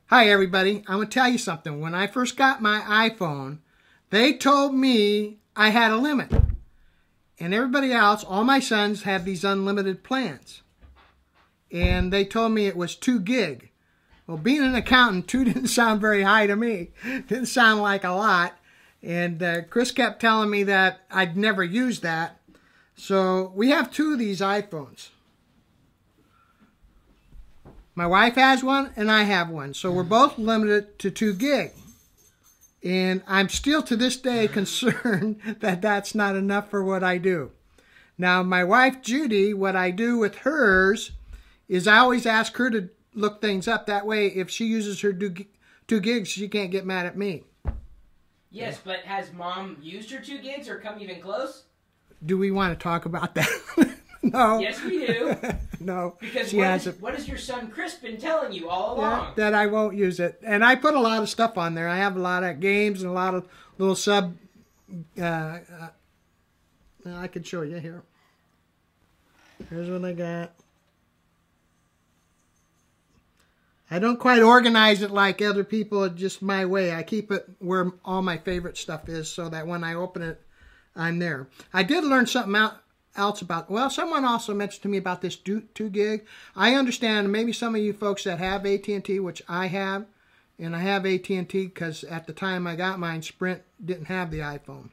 Hi everybody, I'm going to tell you something. When I first got my iPhone, they told me I had a limit. And everybody else, all my sons, have these unlimited plans. And they told me it was 2 gig. Well, being an accountant, 2 didn't sound very high to me. Didn't sound like a lot. And Chris kept telling me that I'd never use that. So we have 2 of these iPhones. My wife has one and I have one. So we're both limited to 2 gig. And I'm still to this day concerned that that's not enough for what I do. Now my wife Judy, what I do with hers is I always ask her to look things up. That way if she uses her 2 gigs, she can't get mad at me. Yes, but has Mom used her 2 gigs or come even close? Do we want to talk about that? No. Yes, we do. No. Because what has your son Chris been telling you all along? Yeah, that I won't use it. And I put a lot of stuff on there. I have a lot of games and a lot of little sub... I can show you here. Here's what I got. I don't quite organize it like other people, just my way. I keep it where all my favorite stuff is so that when I open it, I'm there. I did learn something else about, well, someone also mentioned to me about this 2 gig. I understand maybe some of you folks that have AT&T, which I have, and I have AT&T because at the time I got mine, Sprint didn't have the iPhone.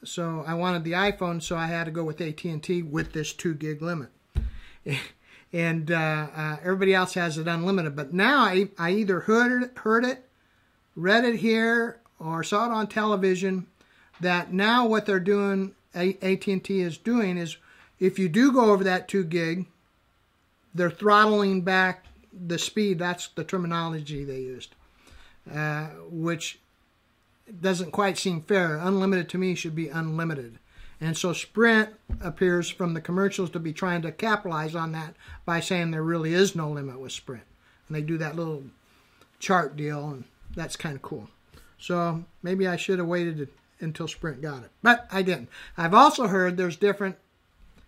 So I wanted the iPhone, so I had to go with AT&T with this 2 gig limit. And everybody else has it unlimited. But now I either heard it, read it here, or saw it on television, that now what they're doing, AT&T is doing, is if you do go over that 2 gig, they're throttling back the speed. That's the terminology they used, which doesn't quite seem fair. Unlimited to me should be unlimited. And so Sprint appears from the commercials to be trying to capitalize on that by saying there really is no limit with Sprint. And they do that little chart deal, and that's kind of cool. So maybe I should have waited until Sprint got it. But I didn't. I've also heard there's different,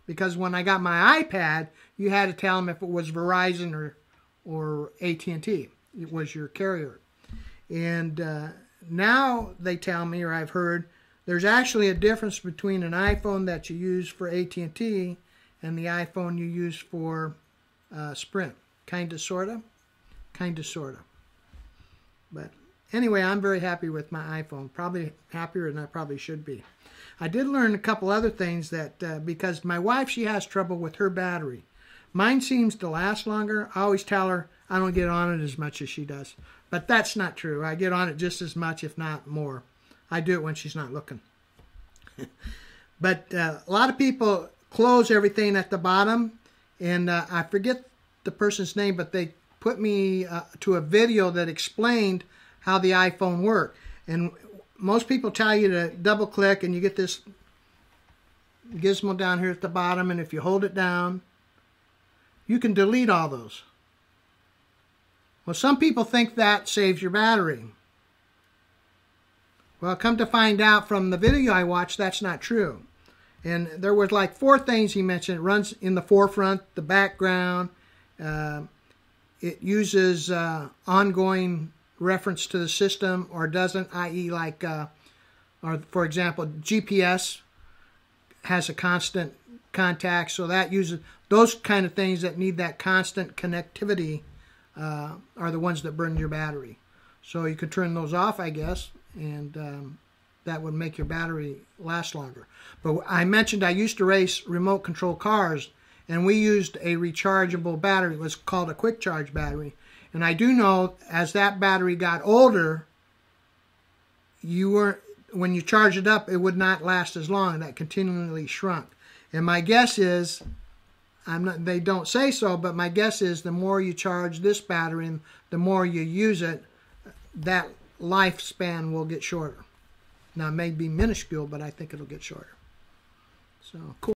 because when I got my iPad, you had to tell them if it was Verizon or AT&T. It was your carrier. And now they tell me, or I've heard, there's actually a difference between an iPhone that you use for AT&T and the iPhone you use for Sprint. Kind of, sort of. Kind of, sort of. But anyway, I'm very happy with my iPhone. Probably happier than I probably should be. I did learn a couple other things that, because my wife, she has trouble with her battery. Mine seems to last longer. I always tell her I don't get on it as much as she does. But that's not true. I get on it just as much, if not more. I do it when she's not looking. But a lot of people close everything at the bottom. And I forget the person's name, but they put me to a video that explained how the iPhone worked. And most people tell you to double click and you get this gizmo down here at the bottom, and if you hold it down, you can delete all those. Well, some people think that saves your battery. Well, come to find out from the video I watched, that's not true. And there was like 4 things he mentioned. It runs in the forefront, the background. It uses ongoing reference to the system or doesn't, i.e. like, or for example, GPS has a constant contact, so that uses those kind of things that need that constant connectivity are the ones that burn your battery. So you could turn those off, I guess, and that would make your battery last longer. But I mentioned I used to race remote control cars, and we used a rechargeable battery. It was called a quick charge battery. And I do know as that battery got older, when you charge it up, it would not last as long. That continually shrunk. And my guess is, they don't say so, but my guess is the more you charge this battery and the more you use it, that lifespan will get shorter. Now, it may be minuscule, but I think it'll get shorter. So, cool.